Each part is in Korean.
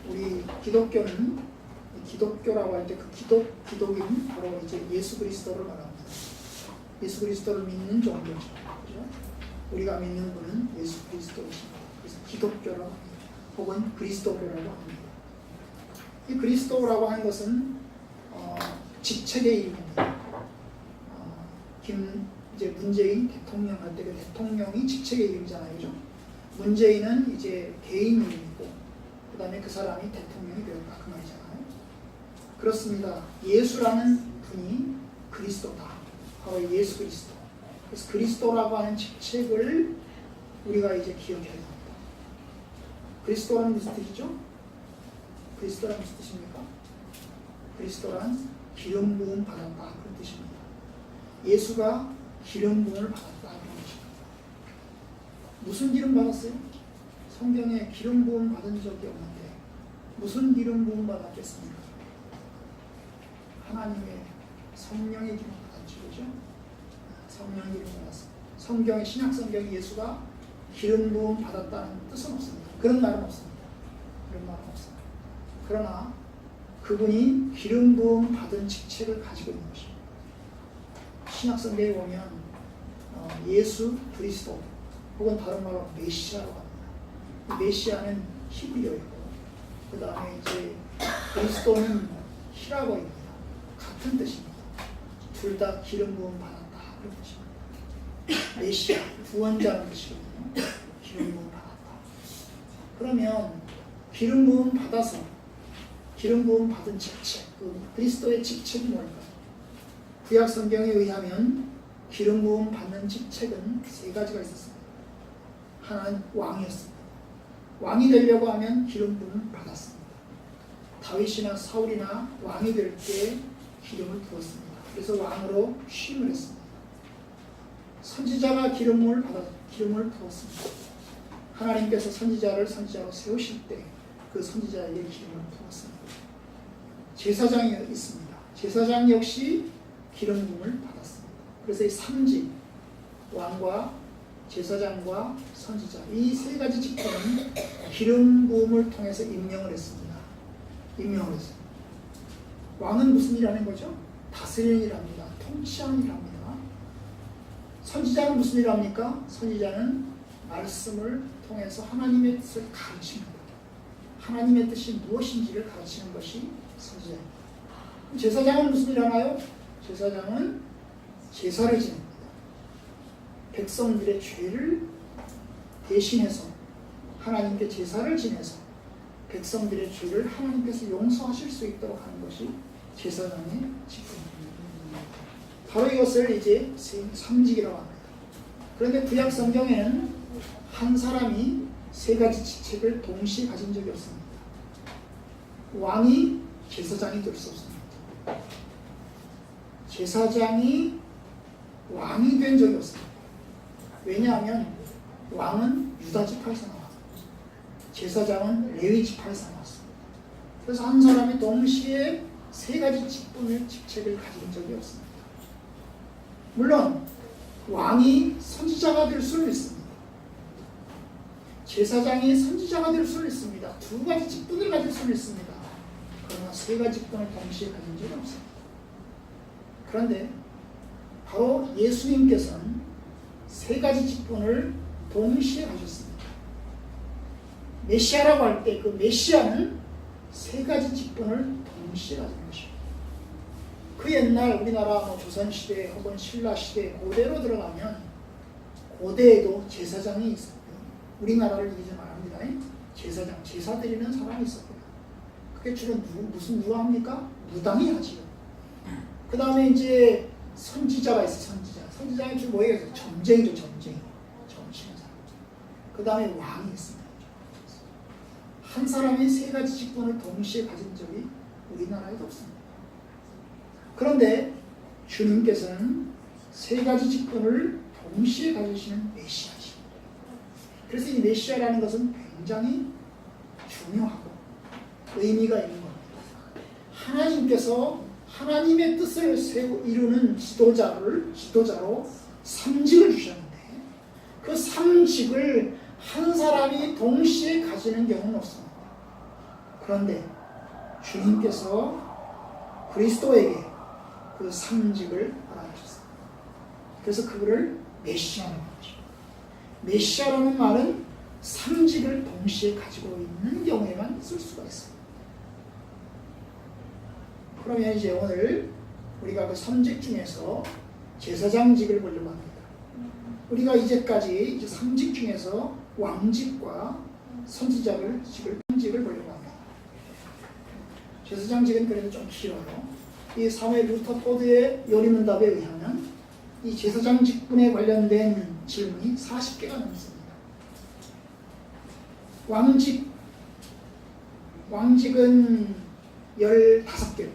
우리 기독교라고 할 때 그 기독인 바로 이제 예수 그리스도를 말합니다. 예수 그리스도를 믿는 종교죠. 그죠? 우리가 믿는 분은 예수 그리스도이십니다. 그래서 기독교라고 합니다. 혹은 그리스도교라고 합니다. 이 그리스도라고 하는 것은 직책의 이름입니다. 이제 문재인 대통령 할 때 그 대통령이 직책의 이름이잖아요, 그죠? 문재인은 이제 개인 이름이고, 그 다음에 그 사람이 대통령이 되었다 그 말이잖아요. 그렇습니다. 예수라는 분이 그리스도다. 바로 예수 그리스도. 그래서 그리스도라고 하는 직책을 우리가 이제 기억해야 됩니다. 그리스도란 무슨 뜻이죠? 그리스도란 무슨 뜻입니까? 그리스도란 기름 부음 받았다 그런 뜻입니다. 예수가 기름 부음을 받았다 그런 뜻입니다. 무슨 기름 받았어요? 성경에 기름 부음 받은 적이 없는데 무슨 기름 부음 받았겠습니까? 하나님의 성령의 기름 받았죠, 그죠? 성령의 기름 받았습니다. 성경에 신약 성경에 예수가 기름 부음 받았다는 뜻은 없습니다. 그런 말은 없습니다. 그런 말은 없습니다. 그러나 그분이 기름 부음 받은 직책을 가지고 있는 것입니다. 신약 성경에 보면 예수 그리스도 혹은 다른 말로 메시아라고 합니다. 메시아는 히브리어이고 그 다음에 이제 그리스도는 히라버입니다. 같은 뜻입니다. 둘 다 기름 부음 받았다 그런 뜻입니다. 메시아 구원자라는 뜻이거든요. 기름 부음 받았다. 그러면 기름 부음 받아서 기름 부음 받은 직책, 그 그리스도의 직책이 뭘까요? 구약 성경에 의하면 기름 부음 받는 직책은 세 가지가 있었습니다. 하나는 왕이었습니다. 왕이 되려고 하면 기름 부음을 받았습니다. 다윗이나 사울이나 왕이 될 때 기름을 부었습니다. 그래서 왕으로 취임을 했습니다. 선지자가 기름을 부었습니다. 하나님께서 선지자로 세우실 때 그 선지자에게 기름을 부었습니다. 제사장이 있습니다. 제사장 역시 기름 부음을 받았습니다. 그래서 이 3직, 왕과 제사장과 선지자, 이 세 가지 직분은 기름 부음을 통해서 임명을 했습니다. 임명을 했습니다. 왕은 무슨 일을 하는 거죠? 다스리는 일을 합니다. 통치하는 일을 합니다. 선지자는 무슨 일을 합니까? 선지자는 말씀을 통해서 하나님의 뜻을 가르칩니다. 하나님의 뜻이 무엇인지를 가르치는 것이 선지자입니다. 제사장은 무슨 일을 하나요? 제사장은 제사를 지냅니다. 백성들의 죄를 대신해서 하나님께 제사를 지내서 백성들의 죄를 하나님께서 용서하실 수 있도록 하는 것이 제사장의 직분입니다. 바로 이것을 이제 삼직이라고 합니다. 그런데 구약 성경에는 한 사람이 세 가지 직책을 동시에 가진 적이 없습니다. 왕이 제사장이 될 수 없습니다. 제사장이 왕이 된 적이 없습니다. 왜냐하면 왕은 유다 지파에서 나왔습니다. 제사장은 레위 지파에서 나왔습니다. 그래서 한 사람이 동시에 세 가지 직책을 가진 적이 없습니다. 물론 왕이 선지자가 될 수는 있습니다. 제사장이 선지자가 될 수는 있습니다. 두 가지 직분을 가질 수는 있습니다. 그러나 세 가지 직분을 동시에 가진 적이 없습니다. 그런데 바로 예수님께서는 세 가지 직분을 동시에 가졌습니다. 메시아라고 할 때 그 메시아는 세 가지 직분을 동시에 가진 것입니다. 그 옛날 우리나라 조선시대 혹은 신라시대 고대로 들어가면 고대에도 제사장이 있었고요. 우리나라를 이기지 말합니다. 제사장, 제사 드리는 사람이 있었고요. 그게 주로 누가 합니까? 무당이 하지요. 그 다음에 이제 선지자가 있어요. 선지자는 주로 뭐예요? 점쟁이죠. 점치는 사람. 그 다음에 왕이 있습니다. 한 사람이 세 가지 직분을 동시에 가진 적이 우리나라에도 없습니다. 그런데 주님께서는 세 가지 직분을 동시에 가지시는 메시아십니다. 그래서 이 메시아라는 것은 굉장히 중요하고 의미가 있는 겁니다. 하나님께서 하나님의 뜻을 이루는 지도자로 삼직을 주셨는데 그 삼직을 한 사람이 동시에 가지는 경우는 없습니다. 그런데 주님께서 그리스도에게 그 상직을 알아주셨어요. 그래서 그거를 메시아라고 하죠. 메시아라는 말은 상직을 동시에 가지고 있는 경우에만 쓸 수가 있어요. 그러면 이제 오늘 우리가 그 삼직 중에서 제사장직을 보려고 합니다. 우리가 이제까지 이제 삼직 중에서 왕직과 선지자직을 보려고 합니다. 제사장직은 그래도 좀 길어요. 이 사무엘 루터포드의 요리문답에 의하면 이 제사장 직분에 관련된 질문이 40개가 넘습니다. 왕직은 15개고,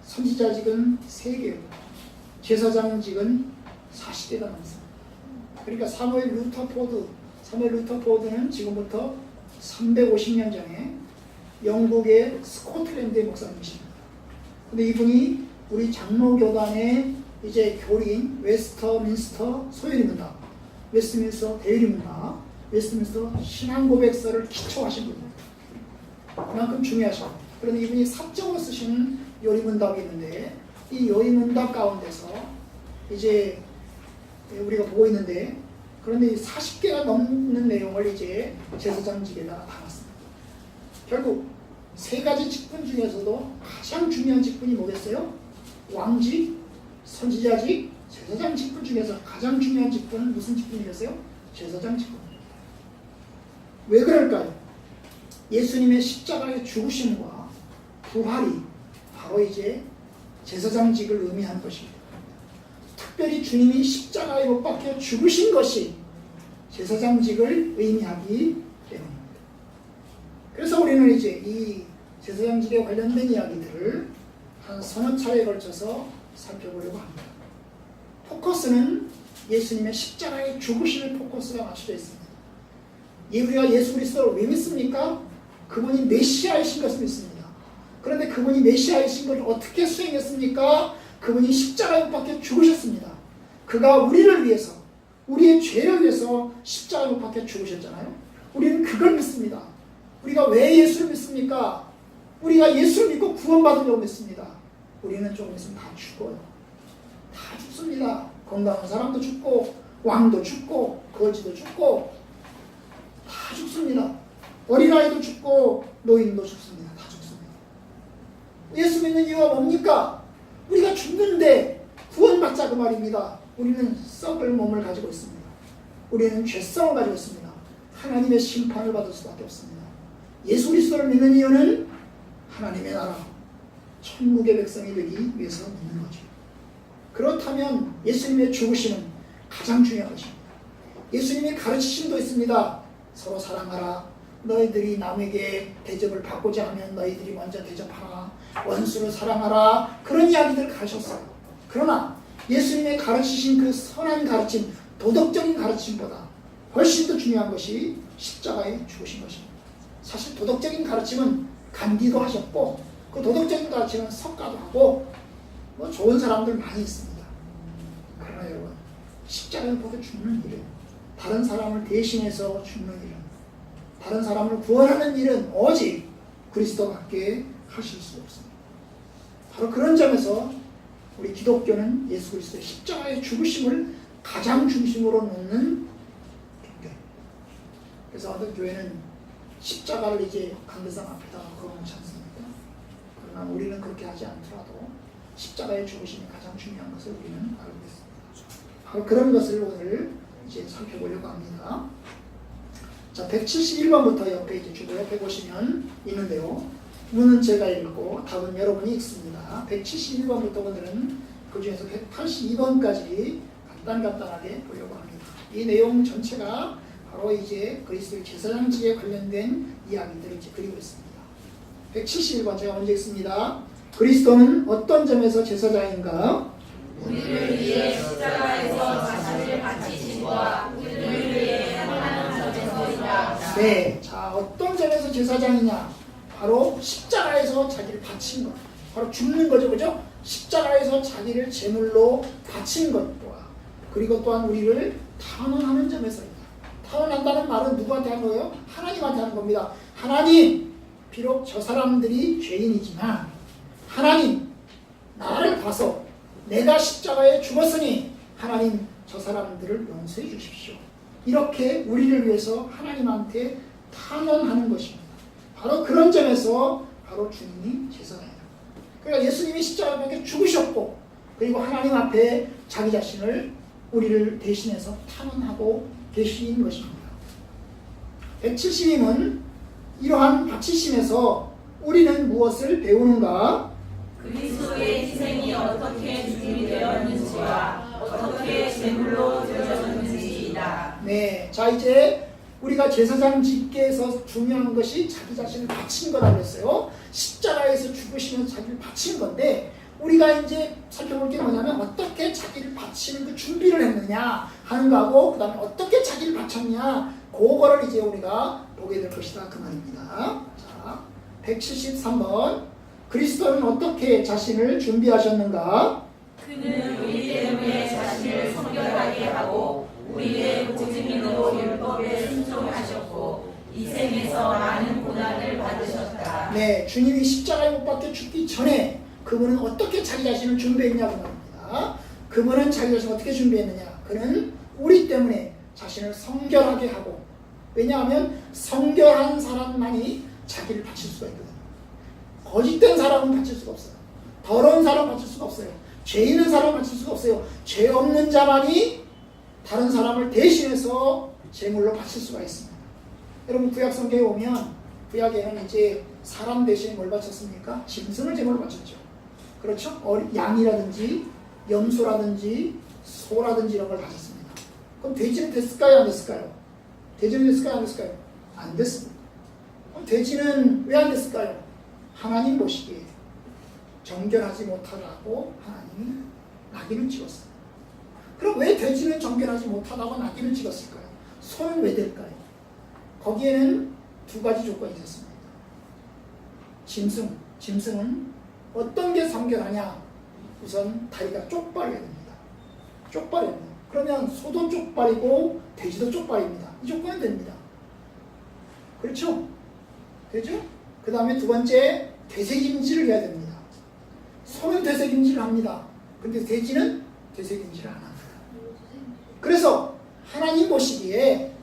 선지자직은 3개고, 제사장직은 40개가 넘습니다. 그러니까 사무엘 루터포드는 지금부터 350년 전에 영국의 스코틀랜드의 목사님이십니다. 근데 이분이 우리 장로교단의 이제 교리인 웨스터민스터 소요리문답, 웨스트민스터 대유리문답, 웨스트민스터 신앙고백서를 기초하신 분입니다. 그만큼 중요하십니다. 그런데 이분이 사적으로 쓰시는 요리문답이 있는데 이 요리문답 가운데서 이제 우리가 보고 있는데, 그런데 40개가 넘는 내용을 이제 제사장직에다가 담았습니다. 결국 3가지 직분 중에서도 가장 중요한 직분이 뭐겠어요? 왕직, 선지자직, 제사장 직분 중에서 가장 중요한 직분은 무슨 직분이겠어요? 제사장 직분입니다. 왜 그럴까요? 예수님의 십자가의 죽으심과 부활이 바로 이제 제사장직을 의미하는 것입니다. 특별히 주님이 십자가에 못 박혀 죽으신 것이 제사장직을 의미하기 때문입니다. 그래서 우리는 이제 이 제사장직에 관련된 이야기들을 한 서너 차례에 걸쳐서 살펴보려고 합니다. 포커스는 예수님의 십자가의 죽으심에 포커스가 맞춰져 있습니다. 우리가 예수 그리스도를 왜 믿습니까? 그분이 메시아이신 것을 믿습니다. 그런데 그분이 메시아이신 것을 어떻게 수행했습니까? 그분이 십자가에 못 박혀 죽으셨습니다. 그가 우리를 위해서, 우리의 죄를 위해서 십자가에 못 박혀 죽으셨잖아요. 우리는 그걸 믿습니다. 우리가 왜 예수를 믿습니까? 우리가 예수를 믿고 구원받으려고 믿습니다. 우리는 조금 있으면 다 죽어요. 다 죽습니다. 건강한 사람도 죽고, 왕도 죽고, 거지도 죽고, 다 죽습니다. 어린아이도 죽고, 노인도 죽습니다. 다 죽습니다. 예수 믿는 이유가 뭡니까? 우리가 죽는데 구원받자 그 말입니다. 우리는 썩을 몸을 가지고 있습니다. 우리는 죄성을 가지고 있습니다. 하나님의 심판을 받을 수밖에 없습니다. 예수 그리스도를 믿는 이유는 하나님의 나라, 천국의 백성이 되기 위해서 믿는 거죠. 그렇다면 예수님의 죽으심은 가장 중요한 것입니다. 예수님의 가르치심도 있습니다. 서로 사랑하라. 너희들이 남에게 대접을 받고자 하면 너희들이 먼저 대접하라. 원수를 사랑하라. 그런 이야기들을 가르쳤어요. 그러나 예수님의 가르치신 그 선한 가르침, 도덕적인 가르침보다 훨씬 더 중요한 것이 십자가에 죽으신 것입니다. 사실 도덕적인 가르침은 간디도 하셨고, 그 도덕적인 가르침은 석가도 하고, 뭐 좋은 사람들 많이 있습니다. 그러나 여러분, 십자가에 보고 죽는 일은, 다른 사람을 대신해서 죽는 일은, 다른 사람을 구원하는 일은 오직 그리스도밖에 하실 수 없습니다. 바로 그런 점에서 우리 기독교는 예수 그리스도의 십자가의 죽으심을 가장 중심으로 놓는 교회. 그래서 어떤 교회는 십자가를 이제 강대상 앞에다가 걸어놓지 않습니까? 그러나 우리는 그렇게 하지 않더라도 십자가의 죽으심이 가장 중요한 것을 우리는 알고 있습니다. 바로 그런 것을 오늘 이제 살펴보려고 합니다. 자, 171번부터 옆에 이제 주보 옆에 보시면 있는데요. 문은 제가 읽고 답은 여러분이 읽습니다. 171번부터 오늘은 그 중에서 182번까지 간단하게 보려고 합니다. 이 내용 전체가 바로 이제 그리스도의 제사장직에 관련된 이야기들을 이제 그리고 있습니다. 171번 제가 먼저 읽습니다. 그리스도는 어떤 점에서 제사장인가? 우리를 위해 십자가에서 자신을 바치심과 우리를 위해 하나님 점에서이다. 네, 자 어떤 점에서 제사장이냐? 바로 십자가에서 자기를 바친 것, 바로 죽는 거죠, 그죠? 십자가에서 자기를 제물로 바친 것과 그리고 또한 우리를 탄원하는 점에서이다. 탄원한다는 말은 누구한테 하는 거예요? 하나님한테 하는 겁니다. 하나님, 비록 저 사람들이 죄인이지만 하나님 나를 봐서 내가 십자가에 죽었으니 하나님 저 사람들을 용서해 주십시오. 이렇게 우리를 위해서 하나님한테 탄원하는 것입니다. 바로 그런 점에서 바로 주님이 제사장이다. 그러니까 예수님이 십자가에 죽으셨고 그리고 하나님 앞에 자기 자신을 우리를 대신해서 탄원하고 계신 것입니다. 170임은 이러한 바치심에서 우리는 무엇을 배우는가? 그리스도의 희생이 어떻게 준비되었는지와 어떻게 제물로 드려졌는지이다. 네, 자 이제 우리가 제사장 집계에서 중요한 것이 자기 자신을 바친 거라고 했어요. 십자가에서 죽으시면서 자기를 바친 건데 우리가 이제 살펴볼 게 뭐냐면 어떻게 자기를 바치는 그 준비를 했느냐 하는 거하고 그 다음에 어떻게 자기를 바쳤냐 그거를 이제 우리가 보게 될 것이다 그 말입니다. 자, 173번 그리스도는 어떻게 자신을 준비하셨는가? 그는 우리 때문에 자신을 성결하게 하고 우리의 보증인으로 율법에 순종하셨고 이 생에서 많은 고난을 받으셨다. 네, 주님이 십자가에 못 박혀 죽기 전에 그분은 어떻게 자기 자신을 준비했냐고 말입니다. 그분은 자기 자신을 어떻게 준비했느냐? 그는 우리 때문에 자신을 성결하게 하고 왜냐하면 성결한 사람만이 자기를 바칠 수가 있거든요. 거짓된 사람은 바칠 수가 없어요. 더러운 사람은 바칠 수가 없어요. 죄 있는 사람은 바칠 수가 없어요. 죄 없는 자만이 다른 사람을 대신해서 제물로 바칠 수가 있습니다. 여러분 구약 성경에 오면 구약에는 이제 사람 대신에 뭘 바쳤습니까? 짐승을 제물로 바쳤죠. 그렇죠? 양이라든지 염소라든지 소라든지 이런 걸 바쳤습니다. 그럼 돼지는 됐을까요? 안 됐을까요? 돼지는 됐을까요? 안 됐을까요? 안 됐습니다. 그럼 돼지는 왜 안 됐을까요? 하나님 보시기에 정결하지 못하다고 하나님이 낙인을 찍었어요. 그럼 왜 돼지는 정결하지 못하다고 낙인을 찍었을까요? 소는 왜 될까요? 거기에는 두 가지 조건이 있었습니다. 짐승은 어떤 게 성결하냐? 우선 다리가 쪽발이어야 됩니다. 쪽발이어야 됩니다. 그러면 소도 쪽발이고 돼지도 쪽발입니다. 이 조건은 됩니다. 그렇죠? 되죠? 그 다음에 두 번째 되새김질을 해야 됩니다. 소는 되새김질을 합니다. 근데 돼지는 되새김질을 안 합니다. 그래서 하나님 보시기에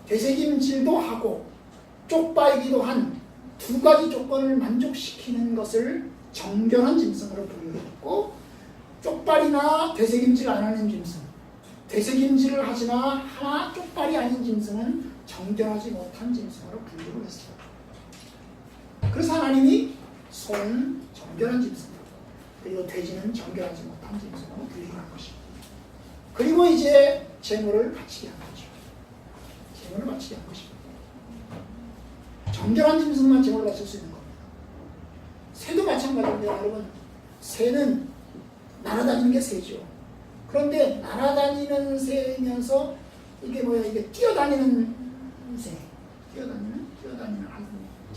되새김질도 하고 쪽발이기도 한 두 가지 조건을 만족시키는 것을 정결한 짐승으로 분류했고 쪽발이나 되새김질 안 하는 짐승, 되새김질을 하지나 하나 쪽발이 아닌 짐승은 정결하지 못한 짐승으로 분류를 했어요. 그래서 하나님이 소는 정결한 짐승, 그리고 돼지는 정결하지 못한 짐승으로 분류한 것입니다. 그리고 이제 제물을 바치게 한 거죠. 제물을 바치게 한 것입니다. 정결한 짐승만 제물을 바칠 수 있는 겁니다. 새도 마찬가지입니다. 여러분, 새는 날아다니는 게 새죠. 그런데 날아다니는 새면서 이게 뭐야? 이게 뛰어다니는 새,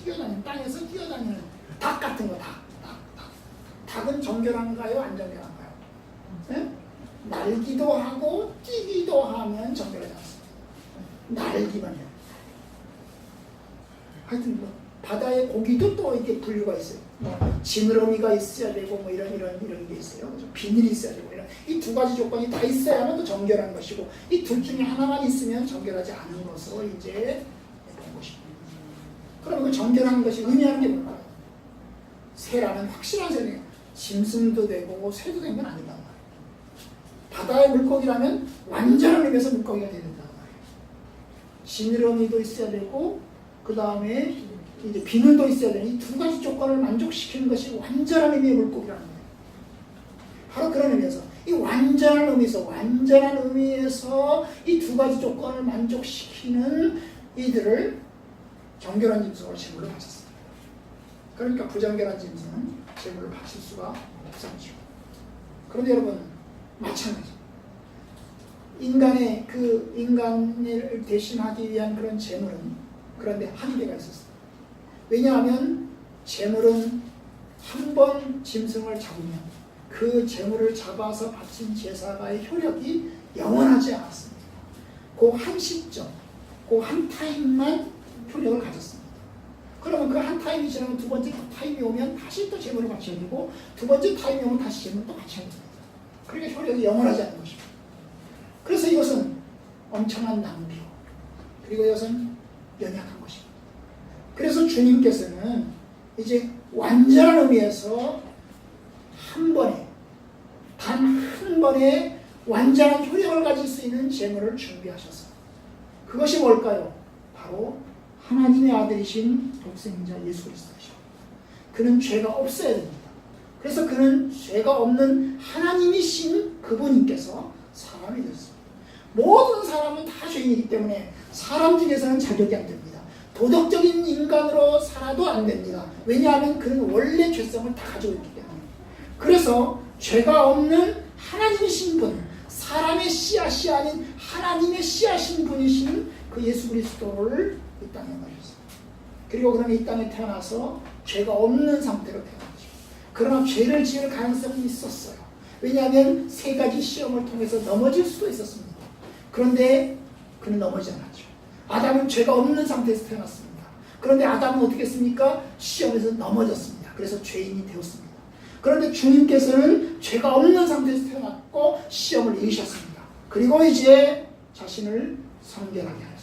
뛰어다니는 땅에서 뛰어다니는 닭 같은 거, 닭은 정결한가요? 안 정결한가요? 네? 날기도 하고 뛰기도 하면 정결하지 않습니다. 날기만 해요. 하여튼 뭐 바다의 고기도 또 이렇게 분류가 있어요. 뭐 지느러미가 있어야 되고 뭐 이런 게 있어요. 그래서 비늘이 있어야 되고 이런 이 두 가지 조건이 다 있어야만 또 정결한 것이고 이 둘 중에 하나만 있으면 정결하지 않은 것으로 이제 된 것입니다. 그럼 그 정결한 것이 의미하는 게 뭘까요? 새라는 확실한 새네요. 짐승도 되고 새도 된 건 아니란 말이에요. 바다의 물고기라면 완전한 의미에서 물고기가 되야 된단 말이에요. 지느러미도 있어야 되고 그 다음에 이제 비늘도 있어야 되는 이 두 가지 조건을 만족시키는 것이 완전한 의미의 물고기라는 거예요. 바로 그런 의미에서 이 완전한 의미에서 이 두 가지 조건을 만족시키는 이들을 정결한 짐승으로 제물로 바쳤습니다. 그러니까 부정결한 짐승은 제물로 바칠 수가 없었죠. 그런데 여러분 마찬가지. 인간을 대신하기 위한 그런 제물은 그런데 한계가 있었어요. 왜냐하면 제물은 한 번 짐승을 잡으면 그 제물을 잡아서 바친 제사가의 효력이 영원하지 않았습니다. 그 한 시점, 그 한 타임만 효력을 가졌습니다. 그러면 그 한 타임이 지나면 두 번째 타임이 오면 다시 또 제물을 바쳐야 되고 두 번째 타임이 오면 다시 제물을 또 바쳐야 됩니다. 그러니까 효력이 영원하지 않는 것입니다. 그래서 이것은 엄청난 낭비요. 그리고 이것은 연약한 것입니다. 그래서 주님께서는 이제 완전한 의미에서 한 번에 단 한 번에 완전한 효력을 가질 수 있는 제물을 준비하셨어요. 그것이 뭘까요? 바로 하나님의 아들이신 독생자 예수 그리스도시죠. 그는 죄가 없어야 됩니다. 그래서 그는 죄가 없는 하나님이신 그분께서 사람이 됐습니다. 모든 사람은 다 죄인이기 때문에 사람 중에서는 자격이 안 됩니다. 도덕적인 인간으로 살아도 안 됩니다. 왜냐하면 그는 원래 죄성을 다 가지고 있기 때문에. 그래서 죄가 없는 하나님이신 분, 사람의 씨앗이 아닌 하나님의 씨앗인 분이신 그 예수 그리스도를 이 땅에 가셨어요. 그리고 그러면 이 땅에 태어나서 죄가 없는 상태로 태어났죠. 그러나 죄를 지을 가능성이 있었어요. 왜냐하면 세 가지 시험을 통해서 넘어질 수도 있었습니다. 그런데 그는 넘어지지 않았죠. 아담은 죄가 없는 상태에서 태어났습니다. 그런데 아담은 어떻게 했습니까? 시험에서 넘어졌습니다. 그래서 죄인이 되었습니다. 그런데 주님께서는 죄가 없는 상태에서 태어났고 시험을 이기셨습니다. 그리고 이제 자신을 성결하게 하셨습니다.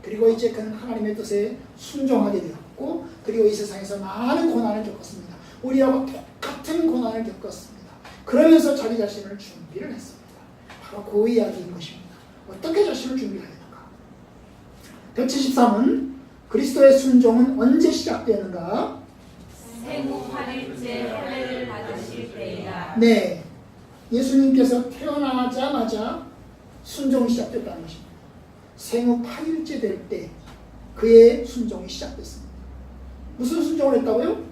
그리고 이제 그는 하나님의 뜻에 순종하게 되었고 그리고 이 세상에서 많은 고난을 겪었습니다. 우리하고 똑같은 고난을 겪었습니다. 그러면서 자기 자신을 준비를 했습니다. 바로 그 이야기인 것입니다. 어떻게 자신을 준비해야 되는가? 173은 그리스도의 순종은 언제 시작되는가? 생후 8일째 할례를 받으실 때이다. 네, 예수님께서 태어나자마자 순종이 시작됐다는 것입니다. 생후 8일째 될 때 그의 순종이 시작됐습니다. 무슨 순종을 했다고요?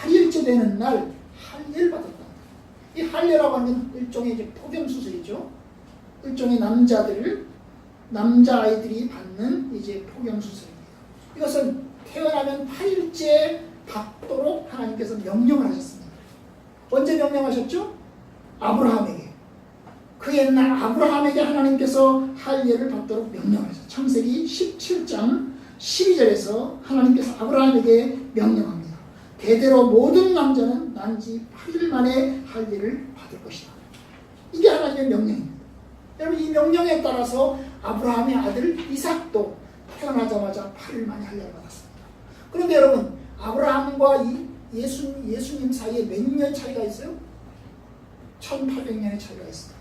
8일째 되는 날 할례를 받았다. 이 할례라고 하는 일종의 이제 포경수술이죠. 일종의 남자아이들이 받는 이제 포경수술입니다. 이것은 태어나면 8일째 받도록 하나님께서 명령을 하셨습니다. 언제 명령하셨죠? 아브라함에게. 그 옛날 아브라함에게 하나님께서 할례를 받도록 명령하셨어요. 창세기 17장 12절에서 하나님께서 아브라함에게 명령합니다. 대대로 모든 남자는 난지 8일 만에 할례를 받을 것이다. 이게 하나님의 명령입니다. 여러분 이 명령에 따라서 아브라함의 아들 이삭도 태어나자마자 8일 만에 할례를 받았습니다. 그런데 여러분 아브라함과 예수님 사이에 몇 년 차이가 있어요? 1800년의 차이가 있어요.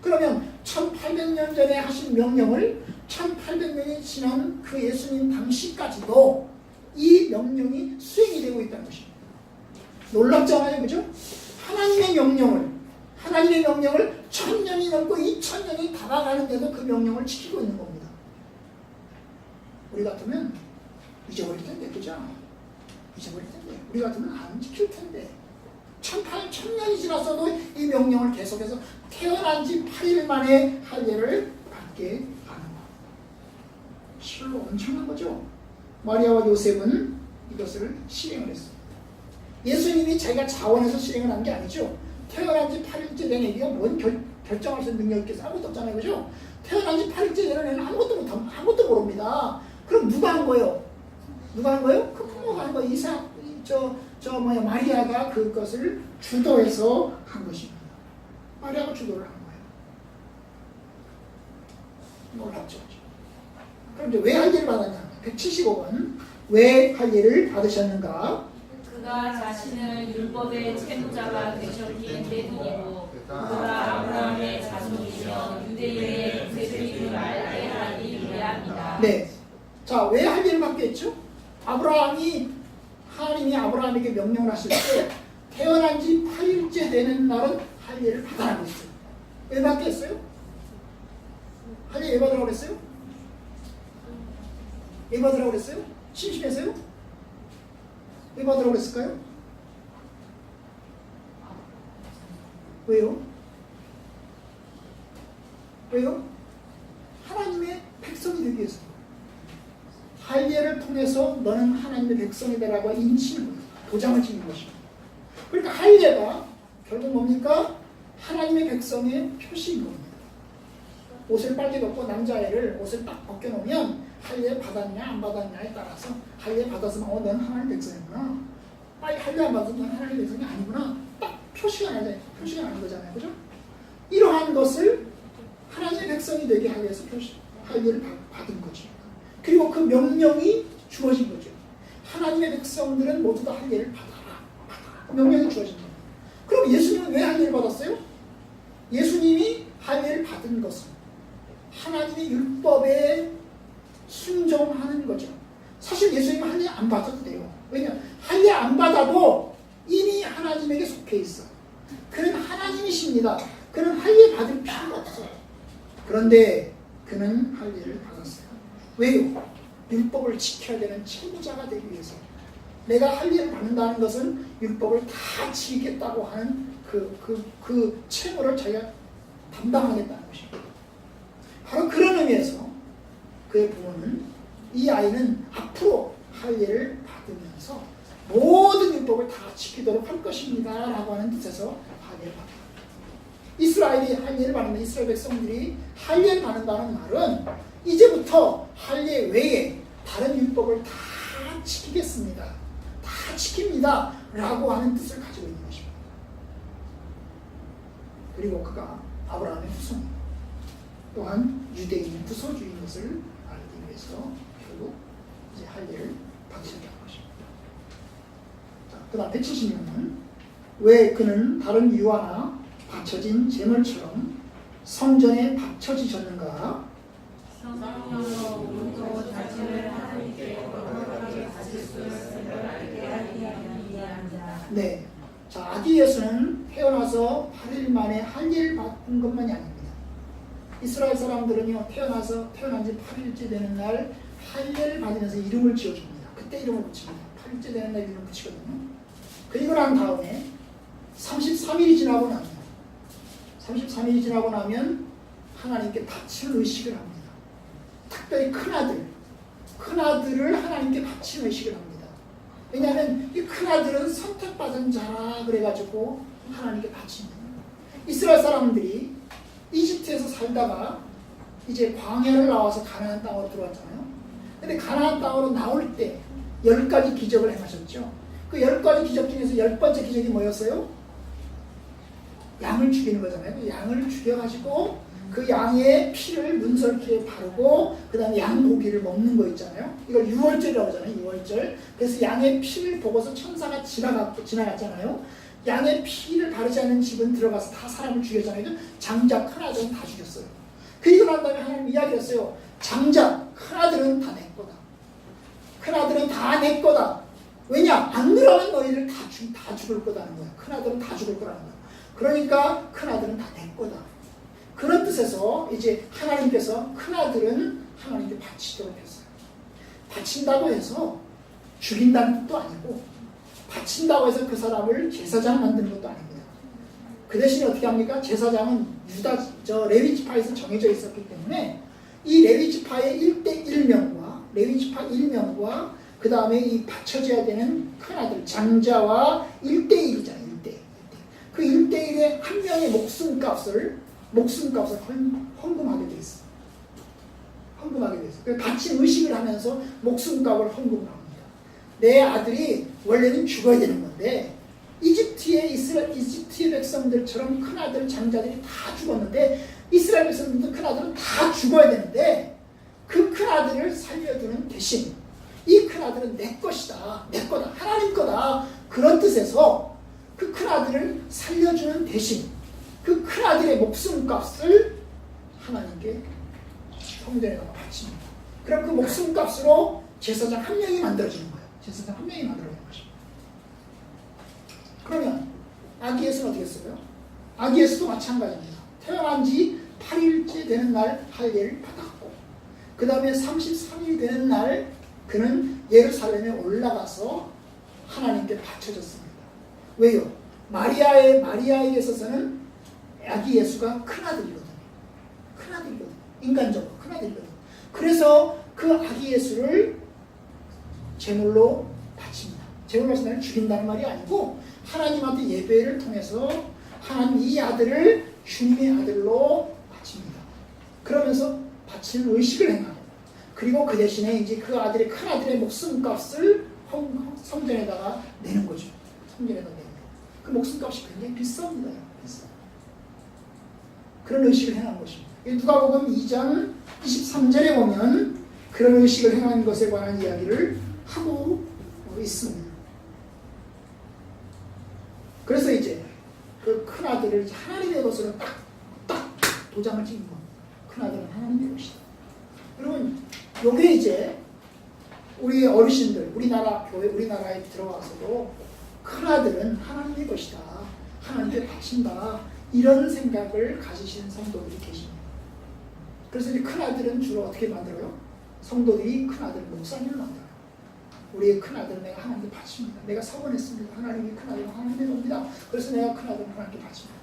그러면 1800년 전에 하신 명령을 1800년이 지난 그 예수님 당시까지도 이 명령이 수행이 되고 있다는 것입니다. 놀랍잖아요, 그죠? 하나님의 명령을 1000년이 넘고 2000년이 다가가는데도 그 명령을 지키고 있는 겁니다. 우리 같으면 잊어버릴 텐데, 그죠? 잊어버릴 텐데, 우리 같으면 안 지킬 텐데, 1000년이 지났어도 이 명령을 계속해서 태어난 지 8일 만에 할례를 받게 하는 것. 실로 엄청난 거죠. 마리아와 요셉은 이것을 실행을 했습니다. 예수님이 자기가 자원해서 실행을 한 게 아니죠. 태어난 지 8일째 된 애기가 뭔 결정할 수 있는 능력이 있겠어요? 아무것도 없잖아요, 그죠? 태어난 지 8일째 되는 애는 아무것도 모릅니다. 그럼 누가 한 거예요? 누가 한 거예요? 그 부모가 한 거예요. 마리아가 그것을 주도해서 한 것입니다. 마리아가 주도를 한 거예요. 놀랍죠. 그럼 이제 왜 할례를 받았냐? 175번. 왜 할례를 받으셨는가? 그가 자신을 율법의 채무자가 되셨기 때문이고 그가 아브라함의 자손이며 유대인의 세대임을 알게 하기 위함이다. 네. 자, 왜 할례를 받게 했죠? 하나님이 아브라함에게 명령을 하실 때 태어난 지 8일째 되는 날은 할례를 받아라고 했어요. 왜 받게 했어요? 할례 왜 받으라고 했어요? 왜 받으라고 했어요? 심심해서요? 왜 받으라고 했을까요? 왜요? 왜요? 하나님의 백성이 되기 위해서. 할례를 통해서 너는 하나님의 백성이다라고 인치는 거예요. 도장을 찍는 것입니다. 그러니까 할례가 결국 뭡니까? 하나님의 백성의 표시인 겁니다. 옷을 빨개 벗고 남자애를 옷을 딱 벗겨놓으면 할례 받았냐 안 받았냐에 따라서 할례 받았으면 넌 하나님 백성이구나. 할례 안 받으면 넌 하나님 백성이 아니구나. 딱 표시가 나는 거잖아요. 그죠? 이러한 것을 하나님의 백성이 되게 하기 위해서 할례를 받은 거죠. 그리고 그 명령이 주어진 거죠. 하나님의 백성들은 모두 다 할례를 받아라. 명령이 주어진 거예요. 그럼 예수님은 왜 할례를 받았어요? 예수님이 할례를 받은 것은 하나님의 율법에 순종하는 거죠. 사실 예수님은 할례 안 받아도 돼요. 왜냐하면 할례 안 받아도 이미 하나님에게 속해 있어. 그는 하나님이십니다. 그는 할례 받을 필요가 없어요. 그런데 그는 할례를 받았어요. 왜요? 율법을 지켜야 되는 책무자가 되기 위해서. 내가 할례를 받는다는 것은 율법을 다 지키겠다고 하는 그 책무를 자기가 담당하겠다는 것입니다. 바로 그런 의미에서 그의 부모는 이 아이는 앞으로 할례를 받으면서 모든 율법을 다 지키도록 할 것입니다 라고 하는 뜻에서 할례를 받았다. 이스라엘이 할례를 받는 이스라엘 백성들이 할례를 받는다는 말은 이제부터 할례 외에 다른 율법을 다 지키겠습니다. 다 지킵니다 라고 하는 뜻을 가지고 있는 것입니다. 그리고 그가 아브라함의 후손 또한 유대인 부소주인 것을 알기 위해서 결국 이제 할례를 받으셨다는 것입니다. 자, 그 다음 176은 왜 그는 다른 유아나 바쳐진 제물처럼 성전에 바쳐지셨는가? 성령으로 우리도 자신을 하나님께 거룩하게 가질 수 있음을 알게 하기 위함이다. 네. 자, 아기 예수는 태어나서 8일 만에 할례를 받은 것만이 아닙니다. 이스라엘 사람들은요, 태어난 지 8일째 되는 날 할례를 받으면서 이름을 지어줍니다. 그때 이름을 붙입니다. 8일째 되는 날 이름을 붙이거든요. 그리고 난 다음에 33일이 지나고 나면 하나님께 바칠 의식을 합니다. 특별히 큰아들을 하나님께 바칠 의식을 합니다. 왜냐하면 이 큰아들은 선택받은 자라 그래가지고 하나님께 바칩니다. 이스라엘 사람들이 이집트에서 살다가 이제 광야를 나와서 가나안 땅으로 들어왔잖아요. 근데 가나안 땅으로 나올 때 10가지 기적을 행하셨죠. 그 10가지 기적 중에서 10번째 기적이 뭐였어요? 양을 죽이는 거잖아요. 그 양을 죽여가지고 그 양의 피를 문설기에 바르고 그 다음에 양 고기를 먹는 거 있잖아요. 이걸 유월절이라고 하잖아요. 유월절. 그래서 양의 피를 보고서 천사가 지나갔잖아요. 양의 피를 바르지 않는 집은 들어가서 다 사람을 죽였잖아요. 장자 큰아들은 다 죽였어요. 그리고 난 다음에 하나님 이야기했어요. 장자 큰아들은 다 내 거다. 큰아들은 다 내 거다. 왜냐? 안 그러면 너희들 다 죽을 거다는 거야. 큰아들은 다 죽을 거라는 거야. 그러니까 큰아들은 다 내 거다. 그런 뜻에서 이제 하나님께서 큰아들은 하나님께 바치도록 했어요. 바친다고 해서 죽인다는 뜻도 아니고 바친다고 해서 그 사람을 제사장 만드는 것도 아닙니다. 그 대신에 어떻게 합니까? 제사장은 레위지파에서 정해져 있었기 때문에 이 레위지파의 1대1명과 레위지파 1명과 그 다음에 이 바쳐져야 되는 큰아들 장자와 1대1이잖아요. 1대1. 그 1대1의 한 명의 목숨값을 헌금하게 돼 있어. 헌금하게 돼 있어. 그래서 바친 의식을 하면서 목숨값을 헌금을 합니다. 내 아들이 원래는 죽어야 되는 건데 이집트의 백성들처럼 큰아들 장자들이 다 죽었는데 이스라엘 백성들도 큰아들은 다 죽어야 되는데 그 큰아들을 살려주는 대신 이 큰아들은 내 것이다. 내 거다. 하나님 거다. 그런 뜻에서 그 큰아들을 살려주는 대신 그 큰아들의 목숨값을 하나님께 성전에 바칩니다. 그럼 그 목숨값으로 제사장 한 명이 만들어지는 거예요. 제사장 한 명이 만들어지는 것입니다. 그러면 아기 예수는 어떻게 했어요? 아기 예수도 마찬가지입니다. 태어난 지 8일째 되는 날 할례를 받았고 그 다음에 33일 되는 날 그는 예루살렘에 올라가서 하나님께 바쳐졌습니다. 왜요? 마리아에게 있어서는 아기 예수가 큰아들이거든요. 인간적으로 큰아들이거든요. 그래서 그 아기 예수를 제물로 바칩니다. 제물로 바친다는 죽인다는 말이 아니고 하나님한테 예배를 통해서 하나님 이 아들을 주님의 아들로 바칩니다. 그러면서 바치는 의식을 행하고 그리고 그 대신에 이제 그 아들의 큰 아들의 목숨값을 성전에다가 내는 거죠. 성전에다 내는 거. 그 목숨값이 굉장히 비쌉니다. 비싸. 그런 의식을 행한 것입니다. 누가복음 2장 23절에 보면 그런 의식을 행한 것에 관한 이야기를 하고 있습니다. 그래서 이제 그 큰 아들을 하나님의 것으로 딱 도장을 찍은 거. 큰 아들은 하나님의 것이다. 여러분, 요게 이제 우리 어르신들, 우리나라 교회, 우리나라에 들어와서도 큰 아들은 하나님의 것이다. 하나님께 바친다. 이런 생각을 가지신 성도들이 계십니다. 그래서 이제 큰 아들은 주로 어떻게 만들어요? 성도들이 큰 아들 목사님을 만들어요. 우리의 큰 아들은 내가 하나님께 바칩니다. 내가 서원했습니다. 하나님이 큰 아들은 하나님의 겁니다. 그래서 내가 큰 아들은 하나님께 바칩니다.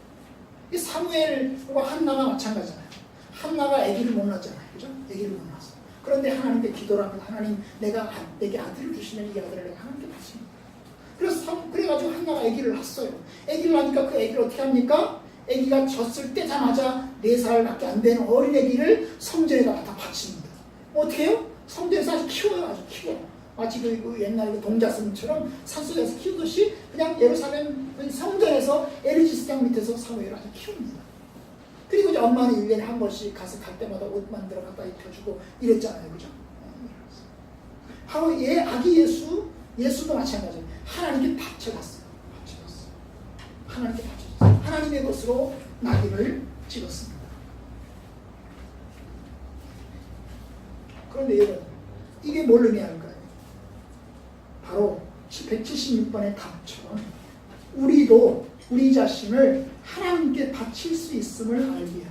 이 사무엘과 한나가 마찬가지잖아요. 한나가 아기를 못 낳았잖아요. 그죠? 아기를 못 낳았어. 그런데 하나님께 기도를 하면 하나님 내게 아들을 주시면 이 아들을 내가 하나님께 바칩니다. 그래가지고 한나가 아기를 낳았어요. 아기를 낳으니까 그 아기를 어떻게 합니까? 아기가 졌을 때자마자 4살밖에 안 되는 어린 아기를 성전에다 갖다 바칩니다. 어떻게 해요? 성전에서 아주 키워요. 아주 키워요. 마치 그 옛날 동자승처럼 산속에서 키우듯이 그냥 예루살렘 성전에서 에르지스장 밑에서 사무엘을 아주 키웁니다. 그리고 이제 엄마는 1년에 한 번씩 가서 갈 때마다 옷 만들어 갖다 입혀주고 이랬잖아요. 그죠? 바로 아기 예수도 마찬가지예요. 하나님께 바쳐갔어요. 하나님께 바쳐졌어요. 하나님의 것으로 낙인을 찍었습니다. 그런데 여러분, 이게 뭘 의미할까요? 바로 176번의 답처럼 우리도 우리 자신을 하나님께 바칠 수 있음을 알게 하겠습니다.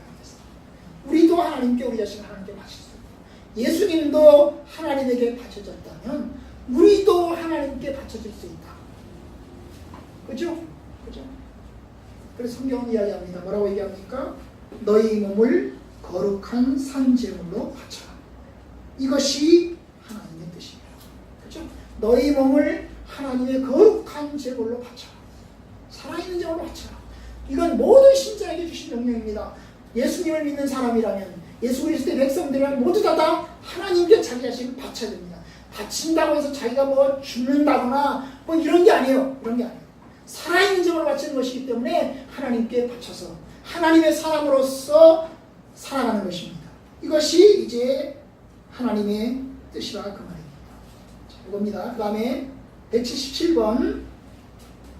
우리도 하나님께 우리 자신을 하나님께 바칠 수 있다. 예수님도 하나님에게 바쳐졌다면 우리도 하나님께 바쳐질 수 있다. 그죠? 그죠? 그래서 성경은 이야기합니다. 뭐라고 얘기합니까? 너희 몸을 거룩한 산제물로 바쳐라. 이것이 하나님의 뜻입니다. 그죠? 너희 몸을 하나님의 거룩한 제물로 바쳐라. 살아있는 제물로 바쳐라. 이건 모든 신자에게 주신 명령입니다. 예수님을 믿는 사람이라면, 예수 그리스도의 백성들이라면 모두 다 하나님께 자기 자신을 바쳐야 됩니다. 바친다고 해서 자기가 뭐 죽는다거나 뭐 이런 게 아니에요. 이런 게 아니에요. 살아있는 제물을 바치는 것이기 때문에 하나님께 바쳐서 하나님의 사람으로서 살아가는 것입니다. 이것이 이제 하나님의 뜻이라 그 말입니다. 자, 이겁니다. 그 다음에 177번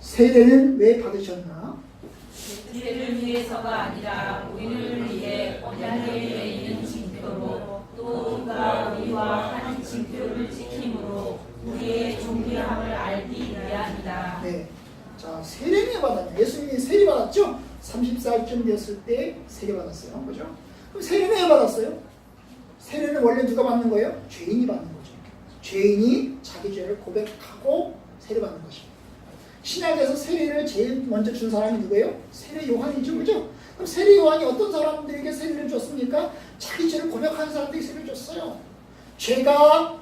세례는 왜 받으셨나? 죄를 위해서가 아니라 우리를 위해 언약에 있는 징표로 또 그가 우리와 한 징표를 지킴으로 우리의 존귀함을 알기 위함이다. 네. 자, 세례는 왜 받았냐? 예수님이 세례 받았죠? 30살쯤 됐을 때 세례 받았어요. 그죠? 그럼 세례는 왜 받았어요? 세례는 원래 누가 받는 거예요? 죄인이 받는 거죠. 죄인이 자기 죄를 고백하고 세례 받는 것입니다. 신약에서 세례를 제일 먼저 준 사람이 누구예요? 세례 요한이죠. 그죠? 그럼 세례 요한이 어떤 사람들에게 세례를 줬습니까? 자기 죄를 고백하는 사람들에게 세례를 줬어요. 죄가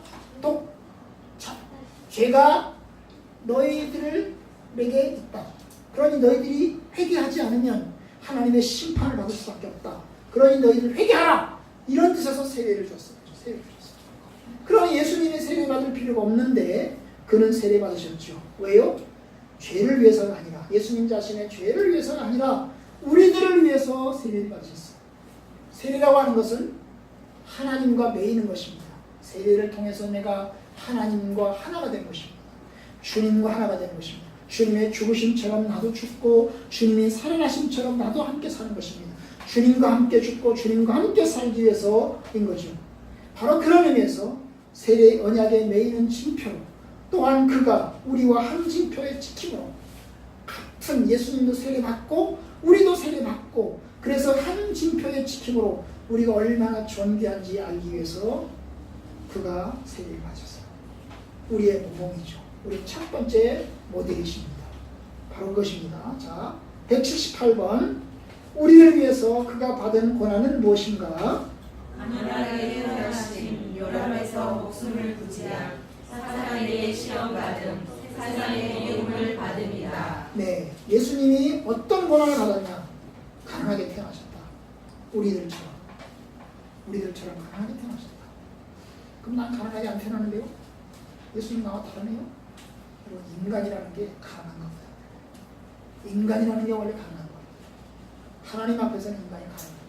너희들에게 있다. 그러니 너희들이 회개하지 않으면 하나님의 심판을 받을 수밖에 없다. 그러니 너희들 회개하라. 이런 뜻에서 세례를 줬어요. 세례를 줬어요. 그러니 예수님이 세례 받을 필요가 없는데 그는 세례 받으셨죠. 왜요? 죄를 위해서가 아니라, 예수님 자신의 죄를 위해서가 아니라 우리들을 위해서 세례를 받으셨어요. 세례라고 하는 것은 하나님과 매이는 것입니다. 세례를 통해서 내가 하나님과 하나가 된 것입니다. 주님과 하나가 된 것입니다. 주님의 죽으심처럼 나도 죽고 주님의 살아나심처럼 나도 함께 사는 것입니다. 주님과 함께 죽고 주님과 함께 살기 위해서인 거죠. 바로 그런 의미에서 세례 언약에 매이는 징표로, 또한 그가 우리와 한 징표의 지킴으로, 같은 예수님도 세례받고 우리도 세례받고, 그래서 한 징표의 지킴으로 우리가 얼마나 존귀한지 알기 위해서 그가 세례를 받았어요. 우리의 모범이죠. 우리 첫 번째 모델이십니다. 바로 그것입니다. 자, 178번 우리를 위해서 그가 받은 고난은 무엇인가? 하나님의 택하심, 요람에서 목숨을 부지한 사탄에게 시험받음, 세상의 미움을 받음이다. 네, 예수님이 어떤 고난을 받았냐? 가난하게 태어나셨다. 우리들처럼 가난하게 태어나셨다. 그럼 난 가난하게 안 태어나는데요? 예수님 나와 다르네요? 여러분, 인간이라는 게 가난한 겁니다. 인간이라는 게 원래 가난한 거예요. 하나님 앞에서는 인간이 가난한 거예요.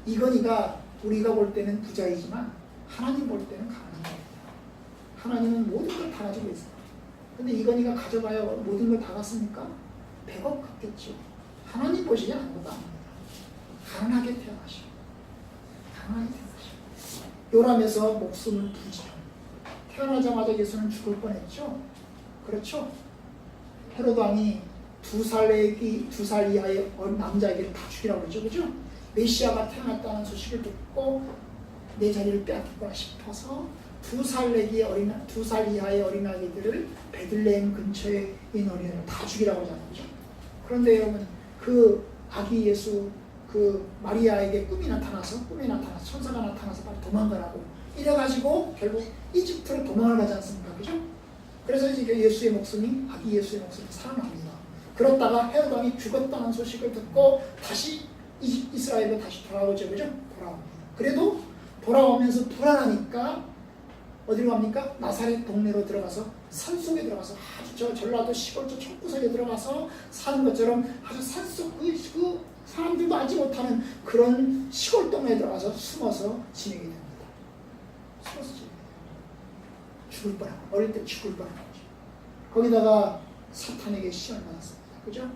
이건희가 우리가 볼 때는 부자이지만 하나님 볼 때는 가난한 거예요. 하나님은 모든 걸 다 가지고 있어요. 근데 이건희가 가져가야 모든 걸 다 갖습니까? 100억 갖겠죠. 하나님 보시기엔 아무것도 아닙니다. 가난하게 태어나시고 가난하게 태어나시고 요람에서 목숨을 부지하고 태어나자마자 예수는 죽을 뻔했죠. 그렇죠? 헤로드 왕이 2살 이하의 남자에게 다 죽이라고 그러죠. 그죠? 메시아가 태어났다는 소식을 듣고 내 자리를 빼앗겼구나 싶어서 2살 이하의 어린아이들을 베들레헴 근처에 있는 어린아이를 다 죽이라고 하잖아요. 그죠? 그런데 여러분, 그 아기 예수 그 마리아에게 꿈에 나타나서 천사가 나타나서 빨리 도망가라고 이래가지고 결국 이집트로 도망을 가지 않습니까? 그죠? 그래서 이제 예수의 목숨이, 아기 예수의 목숨이 살아납니다. 그렇다가 헤롯 왕이 죽었다는 소식을 듣고 다시 이스라엘로 다시 돌아오죠. 그죠? 돌아옵니다. 그래도 돌아오면서 불안하니까 어디로 갑니까? 나사렛 동네로 들어가서 산속에 들어가서 아주 저 전라도 시골 촌구석에 들어가서 사는 것처럼 아주 산속 그 사람들도 알지 못하는 그런 시골 동네에 들어가서 숨어서 지내게 됩니다. 숨어서 지내게 됩니다. 죽을 뻔하고 어릴 때 죽을 뻔한 거죠. 거기다가 사탄에게 시험을 받았습니다. 그죠?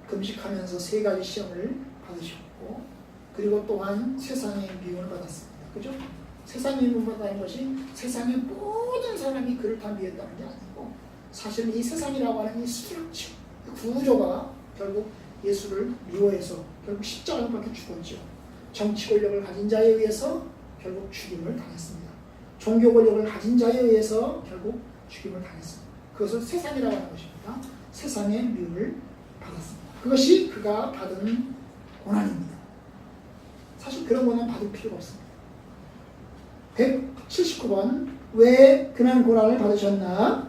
금식하면서 3가지 시험을 받으셨고 그리고 또한 세상의 미움을 받았습니다. 그죠? 세상의 미움을 받는 것이 세상의 모든 사람이 그를 다 미웠다는 게 아니고 사실 이 세상이라고 하는 이 스트럭처, 구조가 결국 예수를 미워해서 결국 십자가에 박혀 죽었죠. 정치 권력을 가진 자에 의해서 결국 죽임을 당했습니다. 종교 권력을 가진 자에 의해서 결국 죽임을 당했습니다. 그것을 세상이라고 하는 것입니다. 세상의 미움을 받았습니다. 그것이 그가 받은 고난입니다. 사실 그런 고난 받을 필요가 없습니다. 179번 왜 그는 고난을 받으셨나?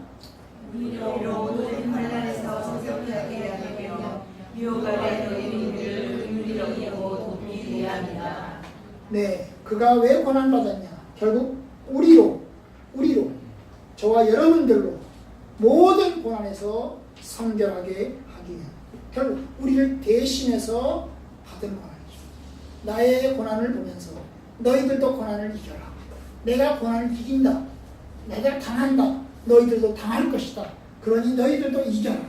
우리로 모든 환난에서 성경하게 하며 유혹하려 너희를 긍휼히 여기고 돕기 위함이다. 네, 그가 왜 고난 받았냐? 결국 우리로 저와 여러분들로 모든 고난에서 성결하게 하기 위함. 결국 우리를 대신해서 받은 고난이죠. 나의 고난을 보면서 너희들도 고난을 이겨라. 내가 고난을 이긴다. 내가 당한다. 너희들도 당할 것이다. 그러니 너희들도 이겨라.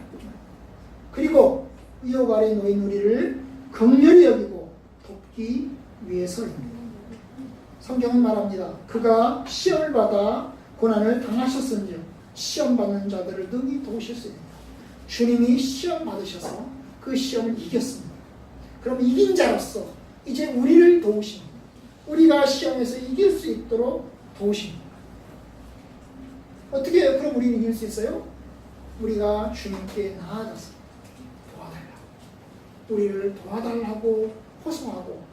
그리고 위협 아래 놓인 우리를 긍휼히 여기고 돕기 위해서입니다. 성경은 말합니다. 그가 시험을 받아 고난을 당하셨은즉 시험 받는 자들을 능히 도우실 수 있습니다. 주님이 시험 받으셔서 그 시험을 이겼습니다. 그럼 이긴 자로서 이제 우리를 도우십니다. 우리가 시험에서 이길 수 있도록 도우십니다. 어떻게 해요? 그럼 우리는 이길 수 있어요? 우리가 주님께 나아가서 도와달라고, 우리를 도와달라고 호소하고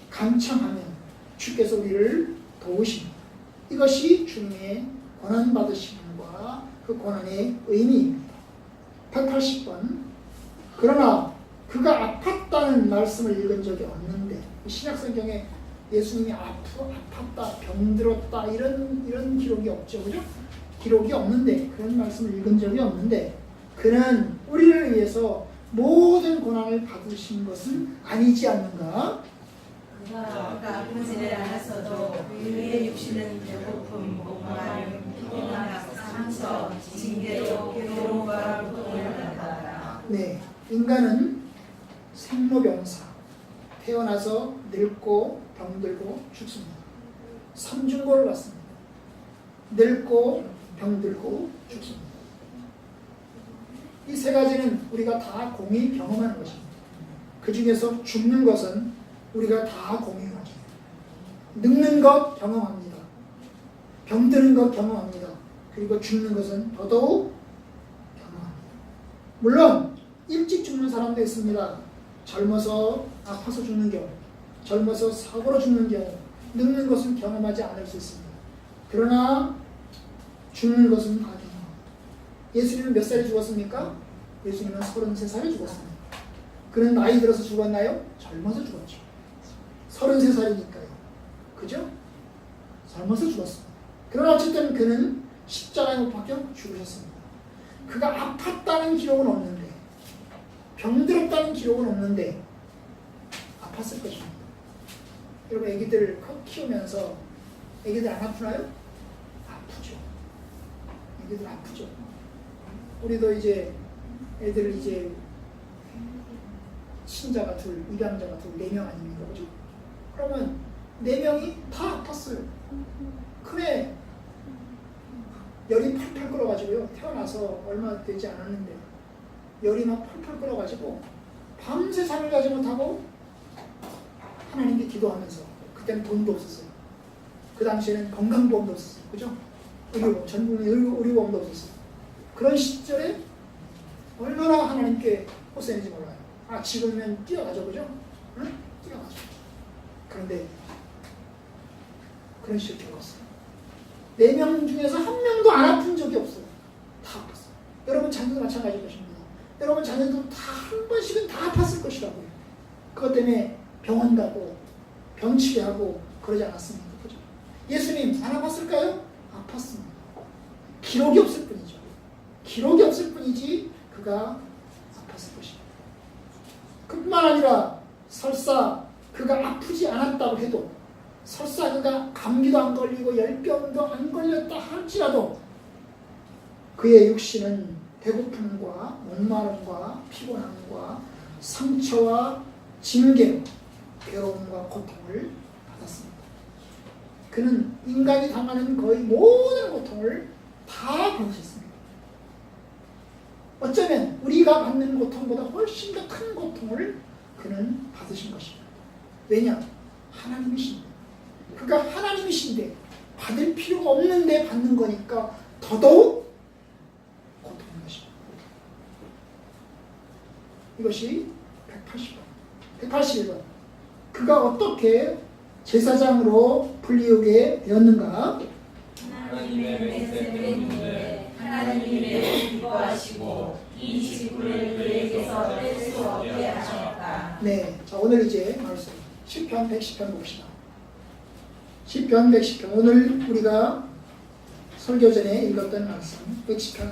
간청하면 주께서 우리를 도우십니다. 이것이 주님의 고난받으심과 그 고난의 의미입니다. 180번 그러나 그가 아팠다는 말씀을 읽은 적이 없는데 신약성경에 예수님이 아팠다, 병들었다 이런 기록이 없죠. 그죠? 기록이 없는데 그런 말씀을 읽은 적이 없는데 그는 우리를 위해서 모든 고난을 받으신 것은 아니지 않는가? 그가 아프지를 않았어도 그의 육신은 배고픔, 목마름, 피곤함, 상처, 징계로 괴로움과 고통을 받았다. 네, 인간은 생로병사, 태어나서 늙고 병들고 죽습니다. 삼중고를 받습니다. 늙고 병들고 죽습니다. 이 3가지는 우리가 다 공히 경험하는 것입니다. 그 중에서 죽는 것은 우리가 다 공유하죠. 늙는 것 경험합니다. 병드는 것 경험합니다. 그리고 죽는 것은 더더욱 경험합니다. 물론 일찍 죽는 사람도 있습니다. 젊어서 아파서 죽는 경우, 젊어서 사고로 죽는 경우, 늙는 것은 경험하지 않을 수 있습니다. 그러나 죽는 것은 다 경험합니다. 예수님은 몇 살에 죽었습니까? 예수님은 33살에 죽었습니다. 그는 나이 들어서 죽었나요? 젊어서 죽었죠. 33살이니까요. 그죠? 젊어서 죽었습니다. 그러나 어쨌든 그는 십자가에 못 박혀 죽으셨습니다. 그가 아팠다는 기록은 없는데, 병들었다는 기록은 없는데 아팠을 것입니다. 여러분 애기들 키우면서 애기들 안 아프나요? 아프죠. 애기들 아프죠. 우리도 이제 애들 이제 친자가 둘, 입양자가 둘, 4명 아닙니까? 그죠? 그러면 4명이 다 아팠어요. 큰애 열이 펄펄 끓어가지고요. 태어나서 얼마 되지 않았는데 열이 막 펄펄 끓어가지고 밤새 잠을 자지 못하고 하나님께 기도하면서, 그때는 돈도 없었어요. 그 당시에는 건강보험도 없었어요. 그죠? 의료보험, 전국민 의료보험도 없었어요. 그런 시절에 얼마나 하나님께 호소했는지 몰라요. 아, 지금은 뛰어가죠. 그죠? 응? 뛰어가죠. 그런데 그런 시절 겪었어요. 4명 중에서 1명도 안 아픈 적이 없어요. 다 아팠어요. 여러분 자녀도 마찬가지일 것입니다. 여러분 자녀도 다 한 번씩은 다 아팠을 것이라고요. 그것 때문에 병원 가고 병치레 하고 그러지 않았습니까? 그죠? 예수님 안 아팠을까요? 아팠습니다. 기록이 없을 뿐이죠. 기록이 없을 뿐이지 그가 아팠을 것입니다. 그뿐만 아니라 설사 그가 아프지 않았다고 해도, 설사 그가 감기도 안 걸리고 열병도 안 걸렸다 할지라도 그의 육신은 배고픔과 목마름과 피곤함과 상처와 징계, 괴로움과 고통을 받았습니다. 그는 인간이 당하는 거의 모든 고통을 다 겪으셨습니다. 어쩌면 우리가 받는 고통보다 훨씬 더 큰 고통을 그는 받으신 것입니다. 왜냐? 하나님이십니다. 그가 하나님이신데 받을 필요가 없는데 받는 거니까 더더욱 고통인 것입니다. 이것이 180번. 181번. 그가 어떻게 제사장으로 불리우게 되었는가? 하나님의 맹세 때문에 하나님의 기뻐하시고 이 지구를 그에게서 뗄 수 없게 하셨다. 네, 자 오늘 이제 말씀 시편 110편 봅시다. 시편 110편, 오늘 우리가 설교 전에 읽었던 말씀 110편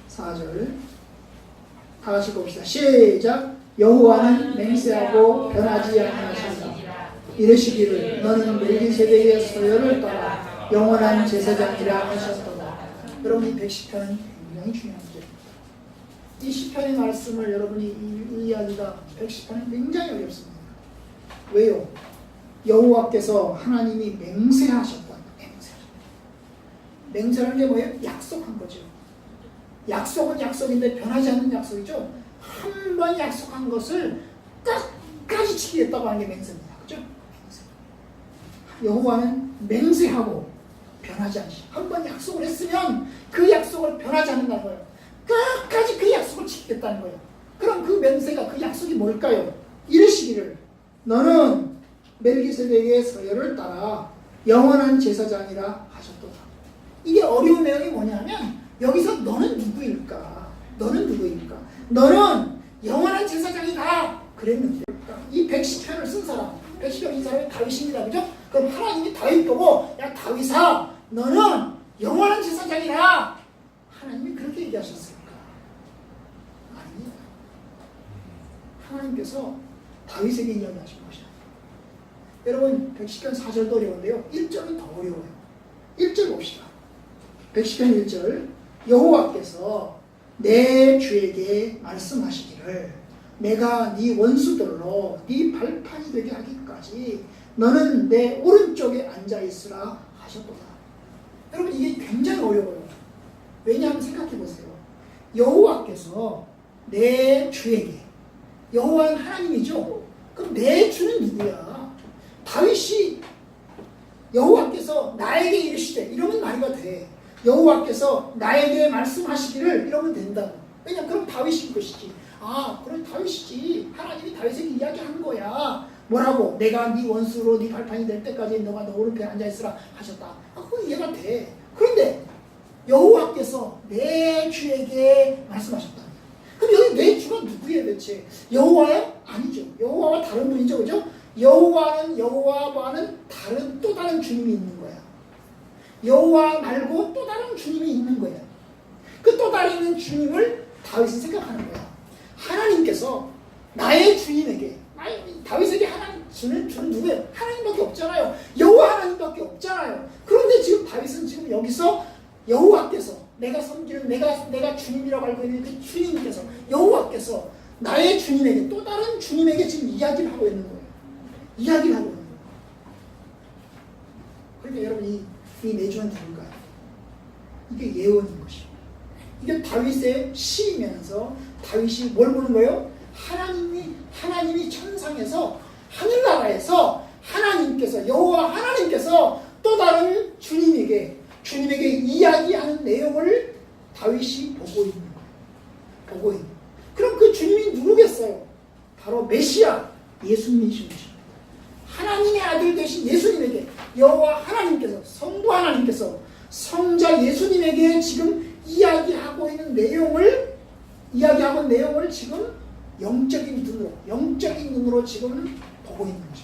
4절 다 같이 봅시다. 시작. 여호와는 맹세하고 변하지 아니하시니라. 이르시기를 너는 멜기세덱의 서열을 따라 영원한 제사장이라 하셨도다. 여러분 이 110편은 굉장히 중요한 문제입니다. 이 시편의 말씀을 여러분이 이해하기가 110편은 굉장히 어렵습니다. 왜요? 여호와께서 하나님이 맹세하셨다. 맹세라는 게 뭐예요? 약속한 거죠. 약속은 약속인데 변하지 않는 약속이죠. 한 번 약속한 것을 끝까지 지키겠다고 하는 게 맹세입니다. 그죠? 여호와는 맹세하고 변하지 않으시. 한 번 약속을 했으면 그 약속을 변하지 않는다는 거예요. 끝까지 그 약속을 지키겠다는 거예요. 그럼 그 맹세가, 그 약속이 뭘까요? 이르시기를 너는 멜기세덱의 서열을 따라 영원한 제사장이라 하셨도다. 이게 어려운 내용이 뭐냐면 여기서 너는 누구일까? 너는 누구일까? 너는 영원한 제사장이다 그랬는데 이 110편을 쓴 사람, 110편 이 사람이 다윗입니다. 그죠? 그럼 하나님이 다윗 보고 야 다윗아 너는 영원한 제사장이라 하나님이 그렇게 얘기하셨을까? 아닙니다. 하나님께서 다윗에게 이야기하신 것이다. 여러분 110편 4절도 어려운데요. 1절은 더 어려워요. 1절 봅시다. 110편 1절 여호와께서 내 주에게 말씀하시기를 내가 네 원수들로 네 발판이 되게 하기까지 너는 내 오른쪽에 앉아있으라 하셨도다. 여러분 이게 굉장히 어려워요. 왜냐하면 생각해보세요. 여호와께서 내 주에게, 여호와는 하나님이죠. 그럼 내 주는 누구야? 다윗이 여호와께서 나에게 이르시되 이러면 말이가 돼. 여호와께서 나에게 말씀하시기를 이러면 된다고. 왜냐면 그럼 다윗인 것이지. 아 그럼 다윗이지. 하나님이 다윗에게 이야기한 거야. 뭐라고? 내가 네 원수로 네 발판이 될 때까지 너가 너 오른편에 앉아있으라 하셨다. 아 그건 이해가 돼. 그런데 여호와께서 내 주에게 말씀하셨다. 그럼 여기 내 주가 누구예요 대체? 여호와야? 아니죠. 여호와와 다른 분이죠. 그죠? 여호와와는 또 다른 주님이 있는 거야. 여호와 말고 또 다른 주님이 있는 거야. 그 또 다른 주님을 다윗은 생각하는 거야. 하나님께서 나의 주인에게, 다윗에게 하나님 주는 누구예요? 하나님밖에 없잖아요. 여호와 하나님밖에 없잖아요. 그런데 지금 다윗은 지금 여기서 여호와께서, 내가 섬기는 내가 주님이라고 알고 있는 그 주님께서, 여호와께서 나의 주님에게, 또 다른 주님에게 지금 이야기를 하고 있는 거예요. 이야기를 하고 있는 거예요. 그러니까 여러분 이 내주는 누굴까요? 이게 예언인 것이에요. 이게 다윗의 시이면서 다윗이 뭘 보는 거예요? 하나님이 천상에서, 하늘나라에서 하나님께서, 여호와 하나님께서 또 다른 주님에게 이야기하는 내용을 다윗이 보고 있는 거예요. 보고 있는. 그럼 그 주님이 누구겠어요? 바로 메시아, 예수님이신 것입니다. 하나님의 아들 되신 예수님에게, 여호와 하나님께서, 성부 하나님께서 성자 예수님에게 지금 이야기하고 있는 내용을 지금 영적인 눈으로 지금 보고 있는 거죠.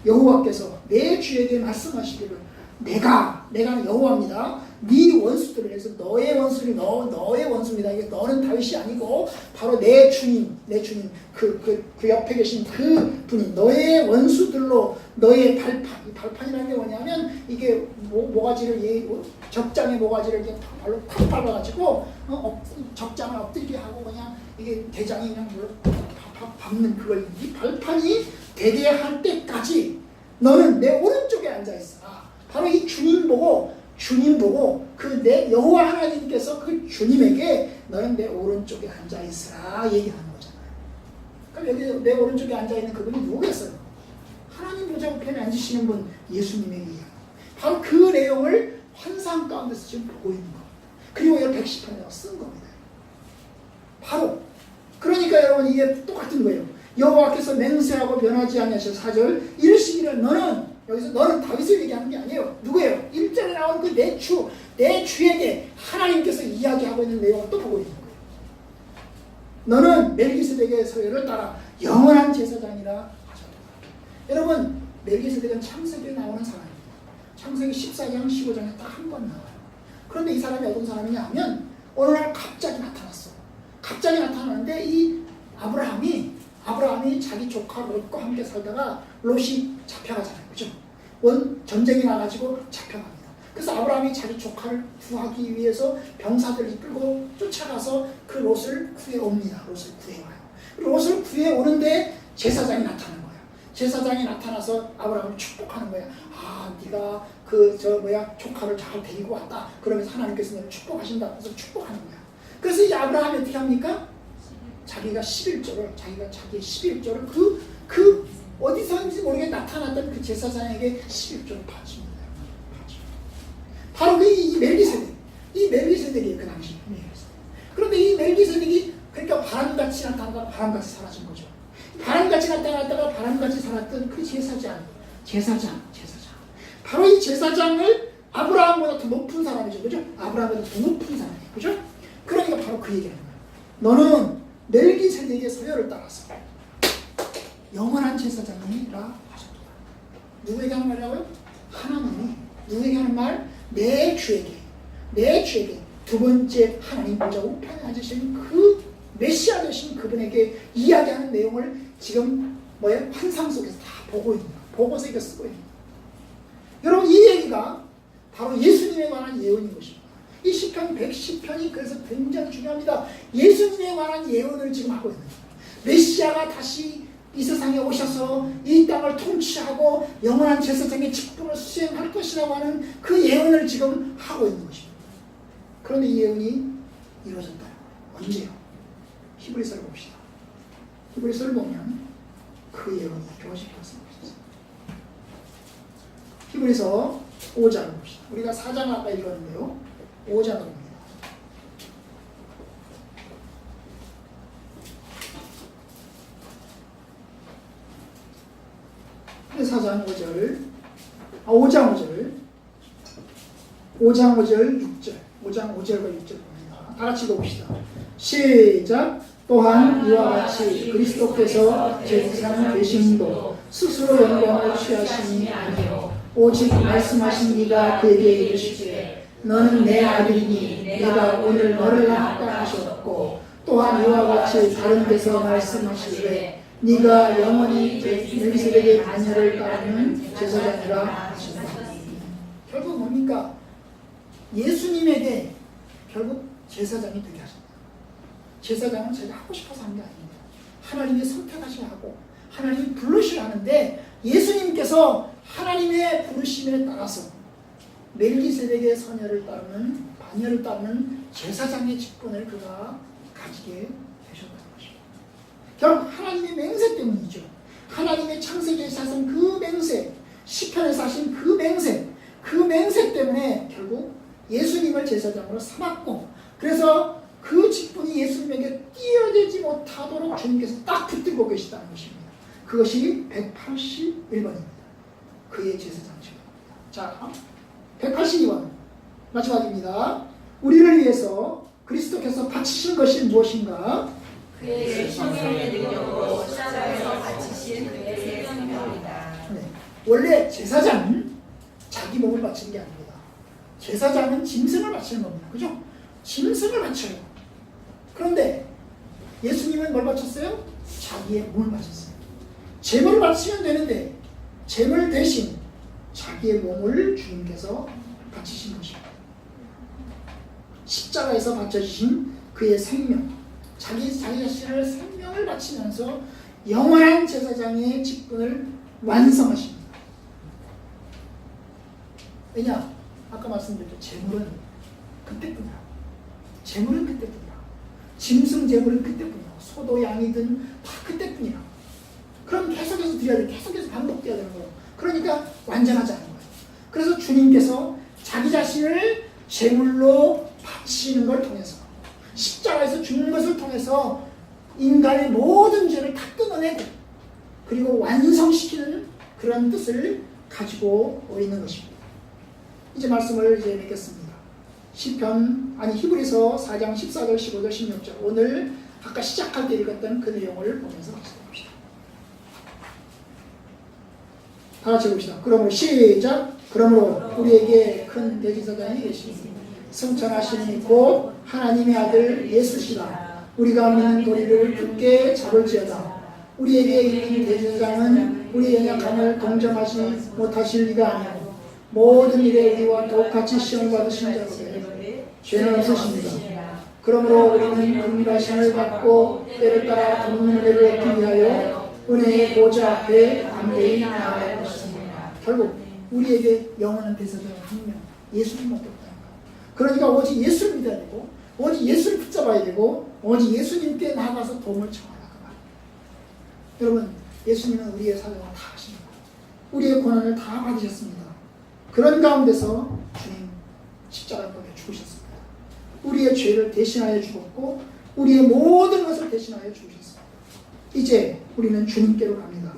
여호와께서 내 주에게 말씀하시기를, 내가 여호와입니다. 네 원수들을 해서 너의 원수를 너의 원수입니다. 이게 너는 다윗이 아니고 바로 내 주님 그 옆에 계신 그 분이 너의 원수들로 너의 발판이라는 게 뭐냐면 이게 모가지를 적장의 모가지를 이렇게 발로 탁 밟아가지고 적장을 엎드리게 하고 그냥 이게 대장이 그냥 밟는 그걸, 이 발판이 되게 할 때까지 너는 내 오른쪽에 앉아 있어라. 바로 이 주님 보고 그 내 여호와 하나님께서 그 주님에게 너는 내 오른쪽에 앉아 있으라 얘기하는 거잖아요. 그럼 여기 내 오른쪽에 앉아 있는 그분이 누구겠어요? 하나님 보좌 우편에 앉으시는 분, 예수님의 이야기. 바로 그 내용을 환상 가운데서 지금 보고 있는 거예요. 그리고 이걸 110편이라고 쓴 겁니다. 바로 그러니까 여러분 이게 똑같은 거예요. 여호와께서 맹세하고 면하지 아니하실 4절 이르시기를, 너는 다윗을 얘기하는 게 아니에요. 누구예요? 1절에 나온 그 내 주에게 하나님께서 이야기하고 있는 내용을 또 보고 있는 거예요. 너는 멜기세덱의 서열을 따라 영원한 제사장이라 하셨다. 여러분, 멜기세덱은 창세기에 나오는 사람입니다. 창세기 14장 15장에 딱 한 번 나와요. 그런데 이 사람이 어떤 사람이냐 하면 어느 날 갑자기 나타났어. 갑자기 나타나는데 이 아브라함이 자기 조카 롯과 함께 살다가 롯이 잡혀가잖아요. 그죠? 전쟁이 나가지고 잡혀갑니다. 그래서 아브라함이 자기 조카를 구하기 위해서 병사들을 이끌고 쫓아가서 그 롯을 구해옵니다. 롯을 구해와요. 롯을 구해오는데 제사장이 나타나는 거예요. 제사장이 나타나서 아브라함을 축복하는 거예요. 네가 조카를 잘 데리고 왔다. 그러면서 하나님께서 너를 축복하신다. 그래서 축복하는 거예요. 그래서 이 아브라함이 어떻게 합니까? 자기의 11조를 그 어디서인지 모르게 나타났던 그 제사장에게 11조를 바칩니다. 바로 이 멜기세덱이 그 당시 멜기세덱. 그런데 이 멜기세덱이 그러니까 바람같이 나타나다가 바람같이 사라진 거죠. 바람같이 나타났다가 바람같이 살았던 그 제사장. 바로 이 제사장을 아브라함보다 더 높은 사람이죠. 그죠? 아브라함보다 더 높은 사람이에요. 그죠? 그러니까 바로 그 얘기하는 거예요. 너는 멜기세덱의 서열을 따라서 영원한 제사장이라 하셨다. 누구에게 하는 말이라고요? 하나님이 누구에게 하는 말? 내 주에게 두 번째 하나님 보좌 우편에 앉으신 그 메시아 되신 그분에게 이야기하는 내용을 지금 환상 속에서 다 보고 있는 거예요. 보고서 이거 쓰고 있는 거예요. 여러분, 이 얘기가 바로 예수님에 관한 예언인 것입니다. 이 시편 110편이 그래서 굉장히 중요합니다. 예수님에 관한 예언을 지금 하고 있는 거예요. 메시아가 다시 이 세상에 오셔서 이 땅을 통치하고 영원한 제사장의 직분을 수행할 것이라고 하는 그 예언을 지금 하고 있는 것입니다. 그런데 이 예언이 이루어졌다. 언제요? 히브리서를 봅시다. 히브리서를 보면 그 예언이 이루어졌습니다. 히브리서 5장을 봅시다. 우리가 4장 아까 읽었는데요. 5장을 봅니다. 사장 5절, 5장 5절, 5장 5절 6절, 5장 5절과 6절 봅니다. 다 같이 읽어봅시다. 시작. 또한 이와 같이 그리스도께서 제사장 되심도 스스로 영광을 취하심이 아니요 오직 말씀하신 이가 그에게 이르시되 너는 내 아들이니 내가 오늘 너를 낳았다 하셨고 또한 이와 같이 다른 데서 말씀하시되 네가 영원히 멜기세덱의 반열을 따르는 제사장이라 하셨다. 결국 뭡니까? 예수님에게 결국 제사장이 되게 하셨다. 제사장은 제가 하고 싶어서 한 게 아닙니다. 하나님이 선택하셔야 하고 하나님이 부르셔야 하는데 예수님께서 하나님의 부르심에 따라서 멜기세덱의 선열을 따르는 반열을 따르는 제사장의 직분을 그가 가지게 되셨다는 것입니다. 결국 하나님의 맹세 때문이죠. 하나님의 창세기에서 하신 그 맹세, 시편에서 하신 그 맹세 때문에 결국 예수님을 제사장으로 삼았고 그래서 그 직분이 예수님에게 뛰어들지 못하도록 주님께서 딱 붙들고 계시다는 것입니다. 그것이 181번입니다. 그의 제사장 직분입니다. 자, 182번 마지막입니다. 우리를 위해서 그리스도께서 바치신 것이 무엇인가? 그의 성령의 능력으로 십자가에서 바치신 그의 생명이다. 네. 원래 제사장은 자기 몸을 바치는 게 아닙니다. 제사장은 짐승을 바치는 겁니다. 그죠? 짐승을 바쳐요. 그런데 예수님은 뭘 바쳤어요? 자기의 몸을 바쳤어요. 제물을 바치면 되는데 제물 대신 자기의 몸을 주님께서 바치신 것입니다. 십자가에서 바쳐주신 그의 생명, 자기 자신을 생명을 바치면서 영원한 제사장의 직분을 완성하십니다. 왜냐? 아까 말씀드렸죠. 제물은 그때뿐이야. 제물은 그때뿐이야. 짐승 제물은 그때뿐이야. 소도 양이든 다 그때뿐이야. 그럼 계속해서 드려야 돼. 계속해서 반복돼야 되는 거예요. 그러니까 완전하지 않은 거예요. 그래서 주님께서 자기 자신을 제물로 바치는 걸 통해서 십자가에서 죽는 것을 통해서 인간의 모든 죄를 다 끊어내고 그리고 완성시키는 그런 뜻을 가지고 있는 것입니다. 이제 말씀을 이제 맺겠습니다. 히브리서 4장 14절, 15절, 16절 오늘 아까 시작할 때 읽었던 그 내용을 보면서 말씀합시다. 다 같이 봅시다. 그러므로 시작. 그러므로 우리에게 큰 대제사장이 계시니 승천하시니 곧 하나님의 아들 예수시라. 우리가 믿는 도리를 굳게 잡을지어다. 우리에게 있는 대제사장은 우리의 연약함을 동정하지 못하실 리가 아니오. 모든 일에 우리와 똑같이 시험을 받으신 자로되 죄는 없으십니다. 그러므로 우리는 긍휼하심을 받고 때를 따라 돕는 은혜를 얻기 위하여 은혜의 보좌 앞에 담대히 나아갈 것입니다. 결국 우리에게 영원한 대사장 한 명, 예수님밖에 없다는 거예요. 그러니까 오직 예수를 믿어야 되고 오직 예수를 붙잡아야 되고 오직 예수님께 나가서 도움을 청하라 그 말이에요. 여러분, 예수님은 우리의 사정을 다 하십니다. 우리의 고난을 다 받으셨습니다. 그런 가운데서 주님 십자가에 죽으셨습니다. 우리의 죄를 대신하여 죽었고 우리의 모든 것을 대신하여 죽으셨습니다. 이제 우리는 주님께로 갑니다.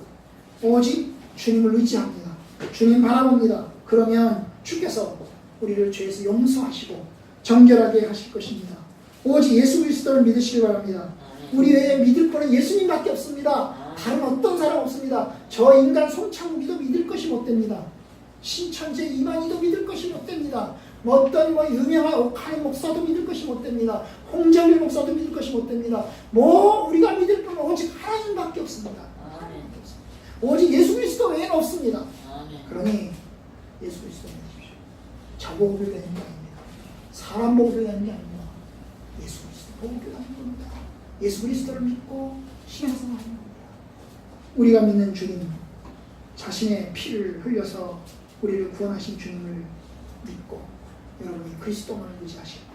오직 주님을 의지합니다. 주님 바라봅니다. 그러면 주께서 우리를 죄에서 용서하시고 정결하게 하실 것입니다. 오직 예수 그리스도를 믿으시기 바랍니다. 우리 외에 믿을 분은 예수님밖에 없습니다. 다른 어떤 사람 없습니다. 저 인간 송창욱이도 믿을 것이 못됩니다. 신천재 이만희도 믿을 것이 못됩니다. 어떤 유명한 옥하는 목사도 믿을 것이 못됩니다. 홍정일 목사도 믿을 것이 못됩니다. 우리가 믿을 분은 오직 하나님밖에 없습니다. 하나님밖에 없습니다. 오직 예수 그리스도 외에는 없습니다. 그러니 예수 그리스도 믿으십시오. 저 보고 되는 게 아닙니다. 사람 보고 되는 게 아닙니다. 예수 그리스도 보고 되는 겁니다. 예수 그리스도를 믿고 신앙생활하는 겁니다. 우리가 믿는 주님, 자신의 피를 흘려서 우리를 구원하신 주님을 믿고 여러분이 그리스도만을 의지하시고